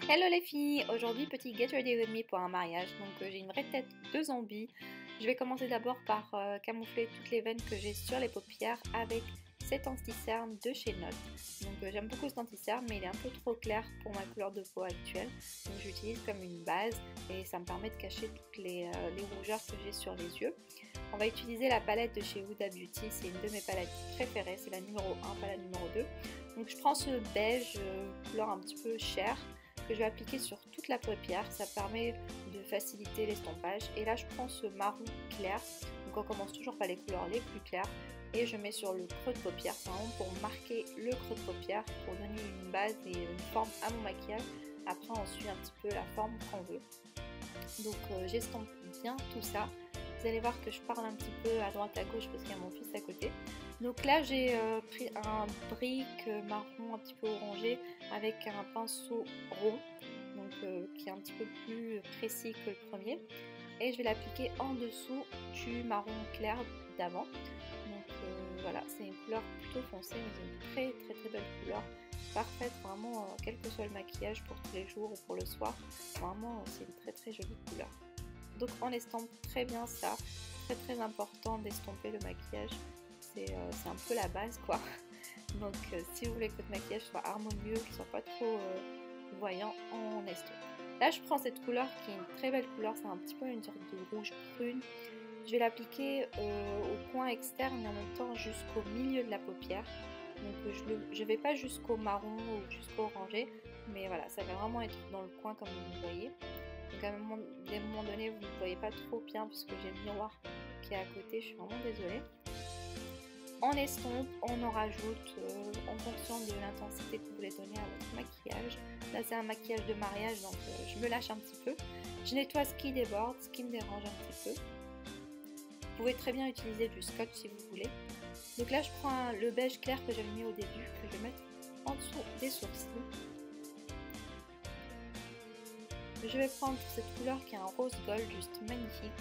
Hello les filles, aujourd'hui petit get ready with me pour un mariage. Donc j'ai une vraie tête de zombie. Je vais commencer d'abord par camoufler toutes les veines que j'ai sur les paupières avec cet anti-cerne de chez Note. Donc j'aime beaucoup cet anti-cerne mais il est un peu trop clair pour ma couleur de peau actuelle. Donc j'utilise comme une base et ça me permet de cacher toutes les rougeurs que j'ai sur les yeux. On va utiliser la palette de chez Huda Beauty, c'est une de mes palettes préférées, c'est la numéro 1, pas la numéro 2. Donc je prends ce beige, couleur un petit peu chair, que je vais appliquer sur toute la paupière, ça permet de faciliter l'estompage. Et là je prends ce marron clair, donc on commence toujours par les couleurs les plus claires, et je mets sur le creux de paupière, c'est vraiment pour marquer le creux de paupière, pour donner une base et une forme à mon maquillage. Après on suit un petit peu la forme qu'on veut. Donc j'estompe bien tout ça. Vous allez voir que je parle un petit peu à droite à gauche parce qu'il y a mon fils à côté. Donc là j'ai pris un brique marron un petit peu orangé avec un pinceau rond, donc qui est un petit peu plus précis que le premier. Et je vais l'appliquer en dessous du marron clair d'avant. Donc voilà, c'est une couleur plutôt foncée mais c'est une très belle couleur. Parfaite vraiment, quel que soit le maquillage pour tous les jours ou pour le soir. Vraiment c'est une très jolie couleur. Donc on estompe très bien ça, très important d'estomper le maquillage, c'est un peu la base quoi. Donc si vous voulez que votre maquillage soit harmonieux, qu'il soit pas trop voyant, on estompe. Là je prends cette couleur qui est une très belle couleur, c'est un petit peu une sorte de rouge prune. Je vais l'appliquer au coin externe et en même temps jusqu'au milieu de la paupière. Donc je ne vais pas jusqu'au marron ou jusqu'au orangé, mais voilà, ça va vraiment être dans le coin comme vous le voyez. Donc à un moment donné, vous ne voyez pas trop bien puisque j'ai le miroir qui est à côté, je suis vraiment désolée. On estompe, on en rajoute en fonction de l'intensité que vous voulez donner à votre maquillage. Là c'est un maquillage de mariage donc je me lâche un petit peu. Je nettoie ce qui déborde, ce qui me dérange un petit peu. Vous pouvez très bien utiliser du scotch si vous voulez. Donc là je prends le beige clair que j'avais mis au début, que je vais mettre en dessous des sourcils. Je vais prendre cette couleur qui est un rose gold juste magnifique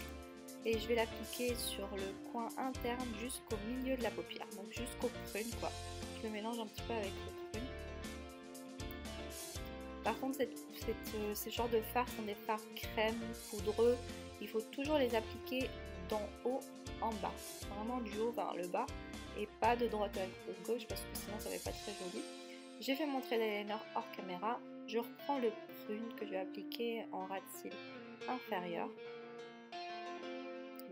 et je vais l'appliquer sur le coin interne jusqu'au milieu de la paupière, donc jusqu'au prune quoi. Je le mélange un petit peu avec le prune. Par contre ces genres de fards sont des fards crème, poudreux, il faut toujours les appliquer d'en haut en bas, vraiment du haut vers le bas et pas de droite à gauche parce que sinon ça va pas très joli. J'ai fait mon trait d'eyeliner hors caméra, je reprends le prune que je vais appliquer en ras de cils inférieur,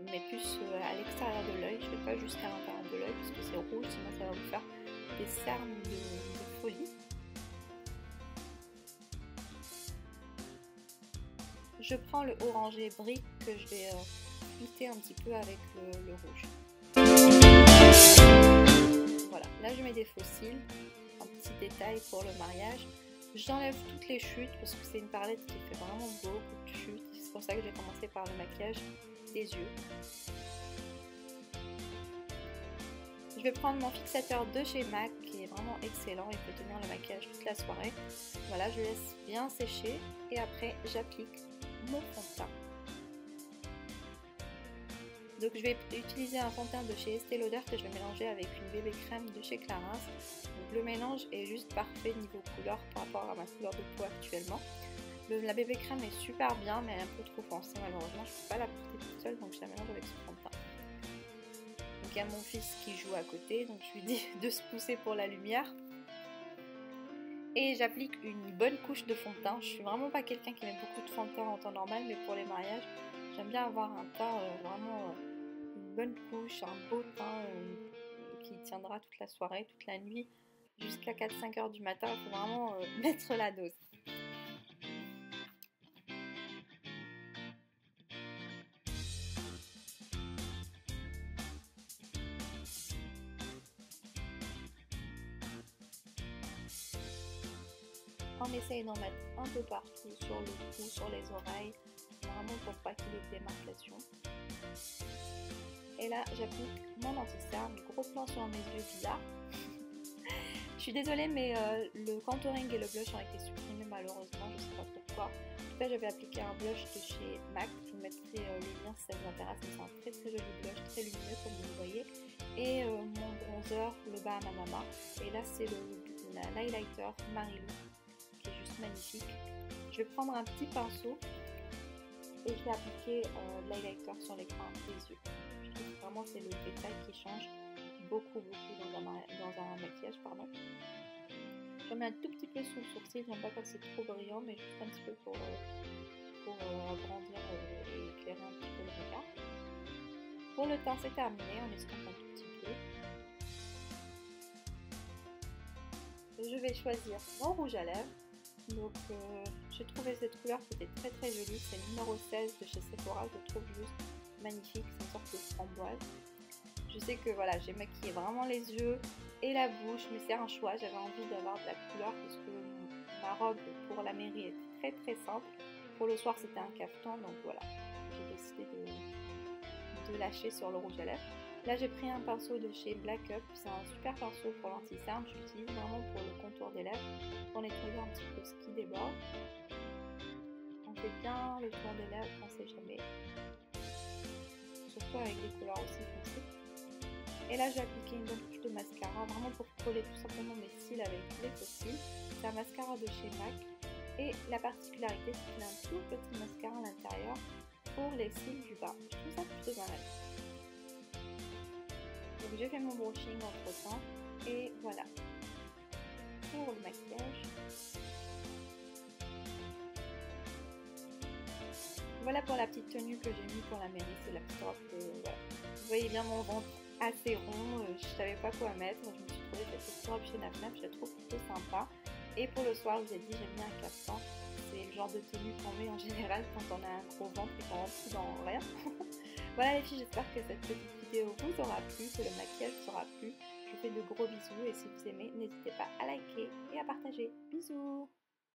mais plus à l'extérieur de l'œil, je ne vais pas jusqu'à l'intérieur de l'œil parce que c'est rouge, sinon ça va vous faire des cernes de folie. Je prends le orangé brique que je vais flouter un petit peu avec le rouge. Voilà, là je mets des faux cils, un petit détail pour le mariage. J'enlève toutes les chutes parce que c'est une palette qui fait vraiment beaucoup de chutes. C'est pour ça que j'ai commencé par le maquillage des yeux. Je vais prendre mon fixateur de chez MAC qui est vraiment excellent, il peut tenir le maquillage toute la soirée. Voilà, je laisse bien sécher et après j'applique mon fond de teint. Donc je vais utiliser un fond de teint de chez Estée Lauder que je vais mélanger avec une bébé crème de chez Clarins. Donc le mélange est juste parfait niveau couleur par rapport à ma couleur de peau actuellement. La bébé crème est super bien mais elle est un peu trop foncée malheureusement, je ne peux pas la porter toute seule donc je la mélange avec ce fond de teint. Donc il y a mon fils qui joue à côté donc je lui dis de se pousser pour la lumière. Et j'applique une bonne couche de fond de teint. Je suis vraiment pas quelqu'un qui met beaucoup de fond de teint en temps normal mais pour les mariages j'aime bien avoir un teint vraiment une bonne couche, un beau teint qui tiendra toute la soirée, toute la nuit, jusqu'à 4-5 heures du matin. Il faut vraiment mettre la dose. On essaye d'en mettre un peu partout, sur le cou, sur les oreilles, vraiment pour pas qu'il y ait de démarcation. Et là j'applique mon anti-cerne, gros plan sur mes yeux bizarres. Je suis désolée mais le contouring et le blush ont été supprimés malheureusement, je sais pas pourquoi. En tout cas j'avais appliqué un blush de chez MAC, je vous mettrai le lien si ça vous intéresse, mais c'est un très joli blush, très lumineux comme vous le voyez. Et mon bronzer, le Bahama Mama, et là c'est l'highlighter Marilou, qui est juste magnifique. Je vais prendre un petit pinceau et je vais appliquer l'highlighter sur les coins des yeux. Je trouve que vraiment c'est le détail qui change beaucoup dans un maquillage, pardon. Je mets un tout petit peu sous le sourcil, j'aime pas quand c'est trop brillant, mais juste un petit peu pour agrandir et éclairer un petit peu le regard. Pour le teint, c'est terminé, on estompe un tout petit peu. Je vais choisir mon rouge à lèvres. Donc j'ai trouvé cette couleur qui était très jolie, c'est le numéro 16 de chez Sephora, je trouve juste magnifique, c'est une sorte de framboise. Je sais que voilà, j'ai maquillé vraiment les yeux et la bouche, mais c'est un choix, j'avais envie d'avoir de la couleur parce que ma robe pour la mairie est très simple. Pour le soir c'était un caftan, donc voilà, j'ai décidé de lâcher sur le rouge à lèvres. Là j'ai pris un pinceau de chez Black Up, c'est un super pinceau pour l'anti-cerne, je l'utilise vraiment pour le contour des lèvres, pour nettoyer un petit peu ce qui déborde. On fait bien le tour des lèvres, on ne sait jamais, surtout avec des couleurs aussi foncées. Et là j'ai appliqué une bonne couche de mascara, vraiment pour coller tout simplement mes cils avec les faux cils. C'est un mascara de chez MAC, et la particularité c'est qu'il a un tout petit mascara à l'intérieur pour les cils du bas. Je trouve ça plutôt pas mal. Donc j'ai fait mon brushing entre temps et voilà pour le maquillage. Voilà pour la petite tenue que j'ai mis pour la mairie, c'est la petite robe que voilà. Vous voyez bien mon ventre assez rond, je savais pas quoi mettre, je me suis trouvé cette petite robe chez Naf, je la trouve plutôt sympa. Et pour le soir, je vous ai dit, j'ai mis un caftan, c'est le genre de tenue qu'on met en général quand on a un gros ventre et qu'on rentre dans rien. Voilà les filles, j'espère que cette petite vidéo vous aura plu, que le maquillage vous aura plu. Je vous fais de gros bisous et si vous aimez, n'hésitez pas à liker et à partager. Bisous!